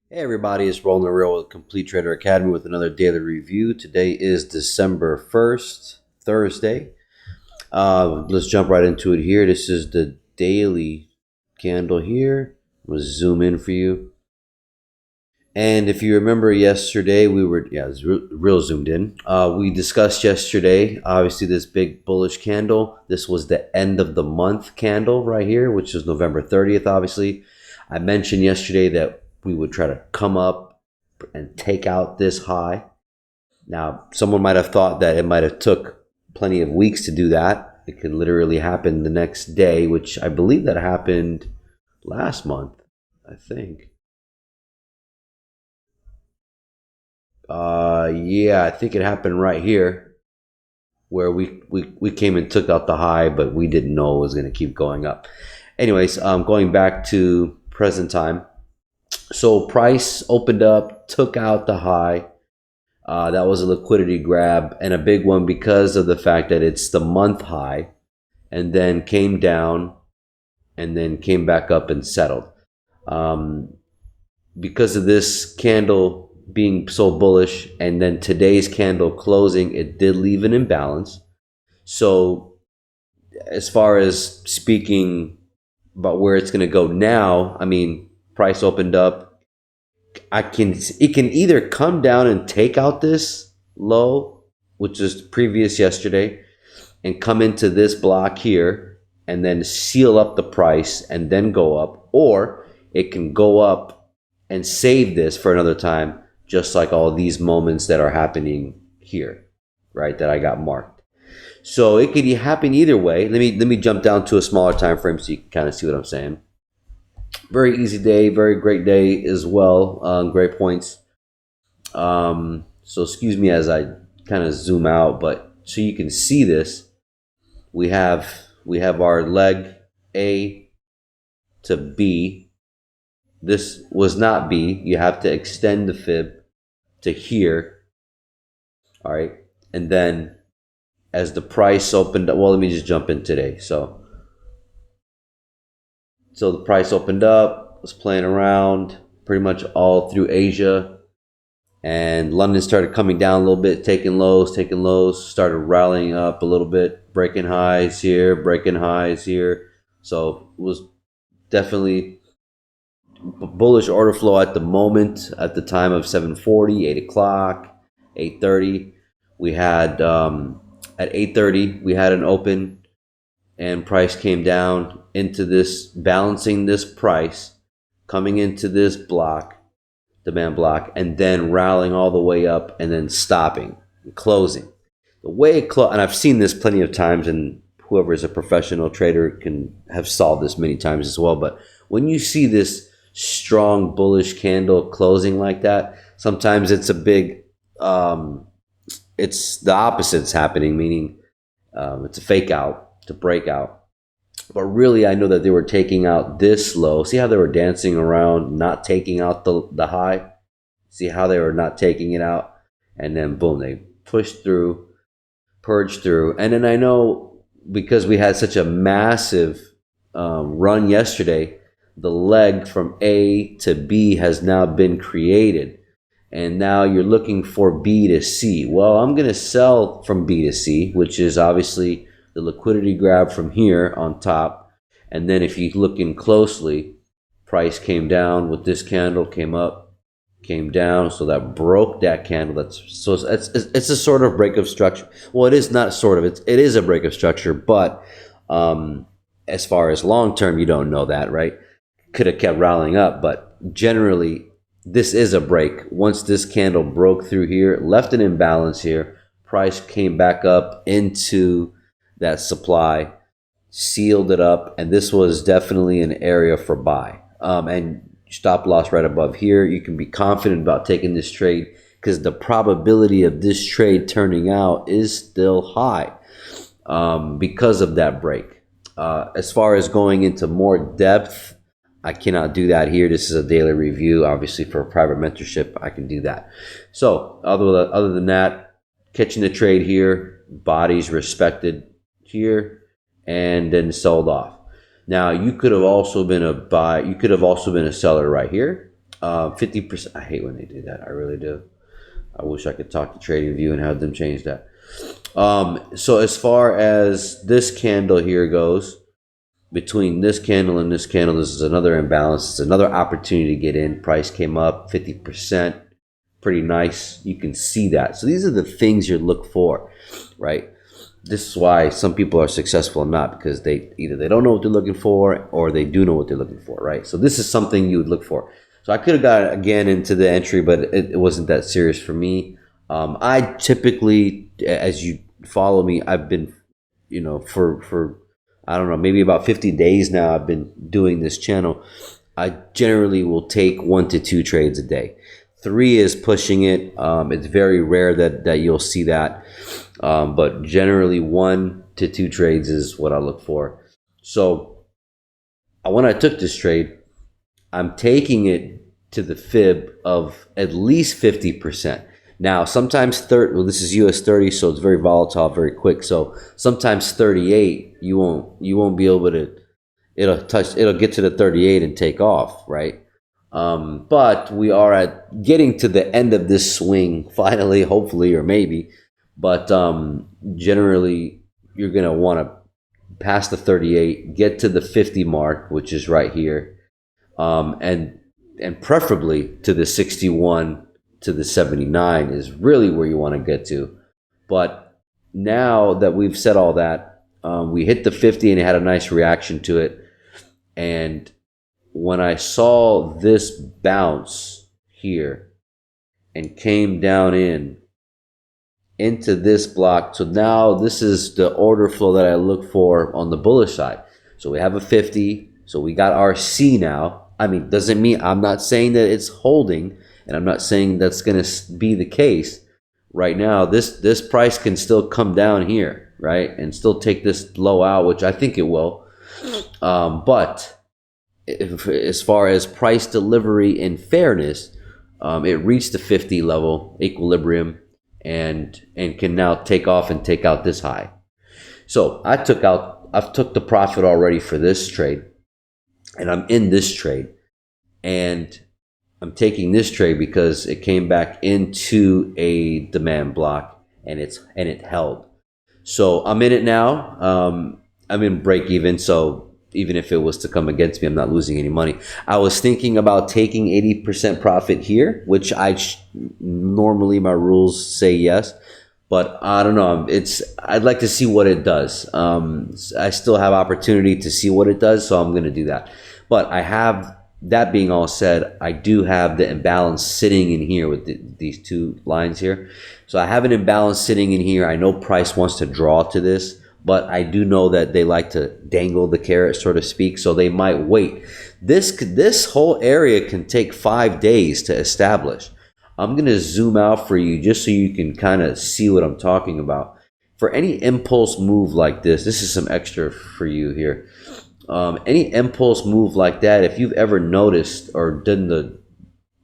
Hey everybody, it's Rolling the Real with Complete Trader Academy with another daily review. Today is December 1st, Thursday. Let's jump right into it here. This is the daily candle here. I'm going to zoom in for you. And if you remember yesterday, it's real zoomed in. We discussed yesterday, obviously, this big bullish candle. This was the end of the month candle right here, which is November 30th, obviously. I mentioned yesterday that we would try to come up and take out this high. Now, someone might have thought that it might have took plenty of weeks to do that. It could literally happen the next day, which I believe that happened last month, I think. Yeah, I think it happened right here where we came and took out the high, but we didn't know it was going to keep going up. Anyways, going back to present time. So price opened up, took out the high. That was a liquidity grab and a big one because of the fact that it's the month high, and then came down and then came back up and settled. Um, because of this candle being so bullish and then today's candle closing, it did leave an imbalance. So as far as speaking about where it's going to go now, I mean, price opened up. It can either come down and take out this low, which is previous yesterday, and come into this block here and then seal up the price and then go up, or it can go up and save this for another time, just like all these moments that are happening here, right, that I got marked. So it could happen either way. Let me jump down to a smaller time frame so you can kind of see what I'm saying. Very easy day, very great day as well. Great points. So excuse me as I kind of zoom out, but so you can see this, we have our leg A to B. This was not B. You have to extend the fib to here. All right. And then as the price opened up, well, let me just jump in today. So the price opened up, was playing around pretty much all through Asia. And London started coming down a little bit, taking lows, started rallying up a little bit, breaking highs here, breaking highs here. So it was definitely bullish order flow at the moment. At the time of 7:40, 8 o'clock, 8:30, we had at 8:30 we had an open, and price came down into this, balancing this price, coming into this block, demand block, and then rallying all the way up and then stopping and closing. The way it closed, and I've seen this plenty of times, and whoever is a professional trader can have solved this many times as well. But when you see this strong bullish candle closing like that, sometimes it's a big, it's the opposite's happening, meaning it's a fake out, it's a breakout. But really, I know that they were taking out this low. See how they were dancing around, not taking out the high? See how they were not taking it out? And then boom, they pushed through, purged through. And then I know because we had such a massive run yesterday, the leg from A to B has now been created. And now you're looking for B to C. Well, I'm going to sell from B to C, which is obviously the liquidity grab from here on top. And then if you look in closely, price came down with this candle, came up, came down. So that broke that candle. It's a sort of break of structure. Well, it is not sort of, it is a break of structure, but as far as long term, you don't know that, right? Could have kept rallying up, but generally this is a break. Once this candle broke through here, left an imbalance here, price came back up into that supply, sealed it up, and this was definitely an area for buy. And stop loss right above here. You can be confident about taking this trade because the probability of this trade turning out is still high because of that break. As far as going into more depth, I cannot do that here. This is a daily review. Obviously, for private mentorship, I can do that. So other than that, catching the trade here, bodies respected here, and then sold off. Now, you could have also been a buy. You could have also been a seller right here. 50%. I hate when they do that. I really do. I wish I could talk to TradingView and have them change that. So as far as this candle here goes, between this candle and this candle, this is another imbalance. It's another opportunity to get in. Price came up 50%. Pretty nice. You can see that. So these are the things you look for, right? This is why some people are successful or not, because they either they don't know what they're looking for or they do know what they're looking for, right? So this is something you would look for. So I could have got again into the entry, but it wasn't that serious for me. I typically, as you follow me, I've been, for I don't know, maybe about 50 days now, I've been doing this channel. I generally will take 1 to 2 trades a day. 3 is pushing it. It's very rare that you'll see that. But generally 1 to 2 trades is what I look for. So when I took this trade, I'm taking it to the fib of at least 50%. Now, sometimes 30, well, this is US 30, so it's very volatile, very quick. So sometimes 38, you won't be able to, it'll get to the 38 and take off, right? But we are getting to the end of this swing finally, hopefully, or maybe. But generally, you're going to want to pass the 38, get to the 50 mark, which is right here, and preferably to the 61 to the 79 is really where you want to get to. But now that we've said all that, we hit the 50 and it had a nice reaction to it. And when I saw this bounce here and came down into this block, so now this is the order flow that I look for on the bullish side. So we have a 50, so we got our C now. I mean, doesn't mean, I'm not saying that it's holding, and I'm not saying that's going to be the case right now. This price can still come down here, right, and still take this low out, which I think it will. But as far as price delivery and fairness, it reached the 50 level equilibrium and can now take off and take out this high. So I've took the profit already for this trade, and I'm in this trade, and I'm taking this trade because it came back into a demand block and it held. So I'm in it now. I'm in break even, so even if it was to come against me, I'm not losing any money. I was thinking about taking 80% profit here, which normally my rules say yes, but I don't know. I'd like to see what it does. I still have opportunity to see what it does, so I'm going to do that. But I have, that being all said, I do have the imbalance sitting in here with these two lines here. So I have an imbalance sitting in here. I know price wants to draw to this, but I do know that they like to dangle the carrot, so to speak, so they might wait. This whole area can take 5 days to establish. I'm going to zoom out for you just so you can kind of see what I'm talking about. For any impulse move like this is some extra for you here. Any impulse move like that, if you've ever noticed or done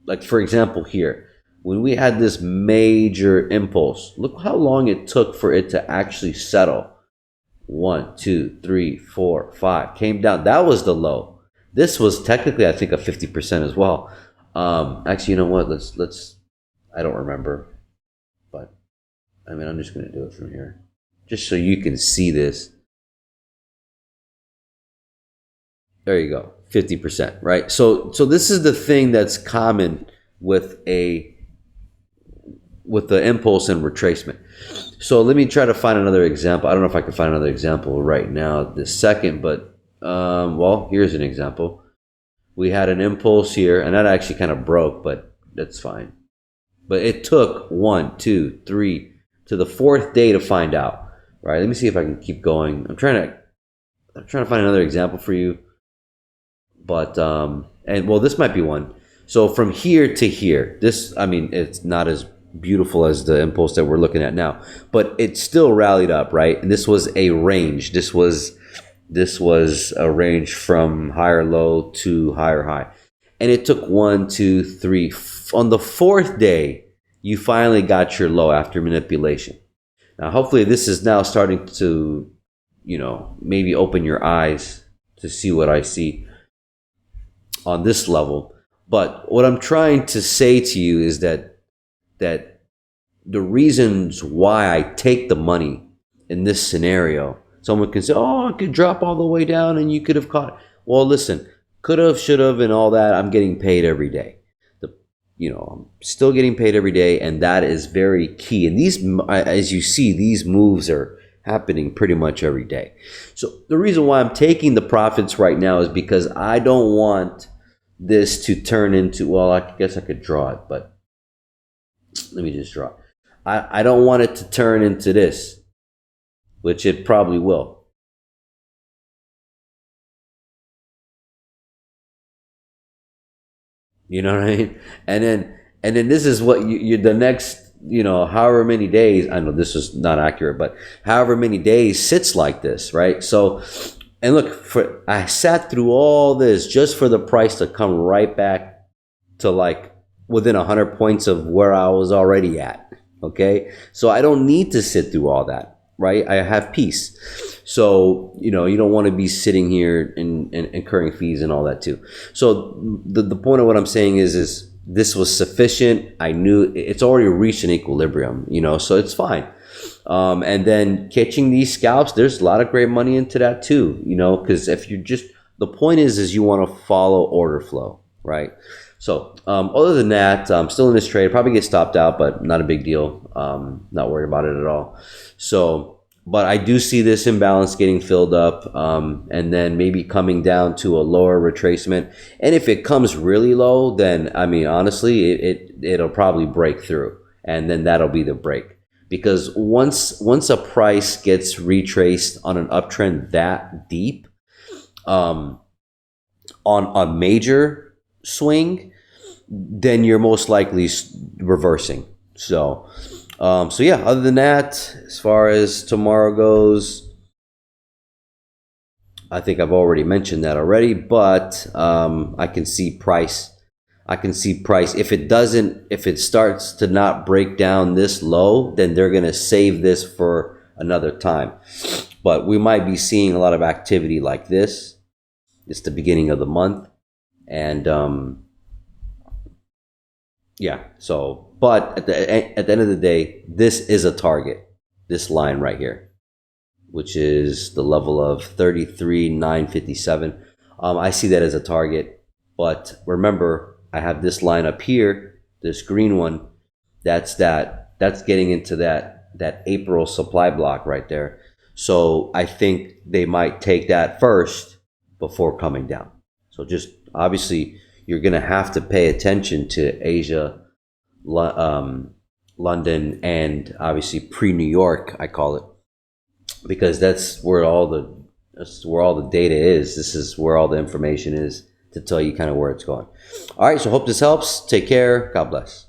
like for example here, when we had this major impulse, look how long it took for it to actually settle. 1, 2, 3, 4, 5 came down. That was the low. This was technically, I think, a 50% as well. Actually, you know what? Let's. I don't remember, but I mean, I'm just going to do it from here, just so you can see this. There you go, 50%, right? So this is the thing that's common with the impulse and retracement. So let me try to find another example. I don't know if I can find another example right now this second, but well, here's an example. We had an impulse here, and that actually kind of broke, but that's fine. But it took 1, 2, 3 to the 4th day to find out. Right? Let me see if I can keep going. I'm trying to find another example for you. But and well, this might be one. So from here to here, this, I mean, it's not as beautiful as the impulse that we're looking at now, but it still rallied up, right? And this was a range. This was a range from higher low to higher high, and it took 1, 2, 3. On the 4th day, you finally got your low after manipulation. Now, hopefully, this is now starting to, maybe open your eyes to see what I see on this level. But what I'm trying to say to you is that the reasons why I take the money in this scenario, someone can say, "Oh, it could drop all the way down, and you could have caught." Well, listen, could have, should have, and all that. I'm getting paid every day. The, I'm still getting paid every day, and that is very key. And these, as you see, these moves are happening pretty much every day. So the reason why I'm taking the profits right now is because I don't want this to turn into, well, I guess I could draw it, but let me just draw it. I don't want it to turn into this, which it probably will. You know what I mean? And then this is what you the next, however many days. I know this is not accurate, but however many days sits like this, right? So, and look, I sat through all this just for the price to come right back to like within 100 points of where I was already at. Okay, so I don't need to sit through all that, right? I have peace. So you don't want to be sitting here and incurring fees and all that too. So the point of what I'm saying is this was sufficient. I knew it's already reached an equilibrium, so it's fine. And then catching these scalps, there's a lot of great money into that too, because if you just, the point is you want to follow order flow, right? So other than that, I'm still in this trade. Probably get stopped out, but not a big deal. Not worried about it at all. So, but I do see this imbalance getting filled up, and then maybe coming down to a lower retracement. And if it comes really low, then I mean, honestly, it'll probably break through, and then that'll be the break. Because once a price gets retraced on an uptrend that deep, on a major swing, then you're most likely reversing. So yeah, other than that, as far as tomorrow goes, I think I've already mentioned that already, but I can see price. If it starts to not break down this low, then they're going to save this for another time. But we might be seeing a lot of activity like this. It's the beginning of the month. And yeah, so, but at the end of the day, this is a target, this line right here, which is the level of 33,957. I see that as a target, but remember, I have this line up here, this green one, that's getting into that April supply block right there. So I think they might take that first before coming down. So just obviously you're going to have to pay attention to Asia, London, and obviously pre-New York, I call it, because that's where all the data is. This is where all the information is to tell you kind of where it's going. All right, so hope this helps. Take care. God bless.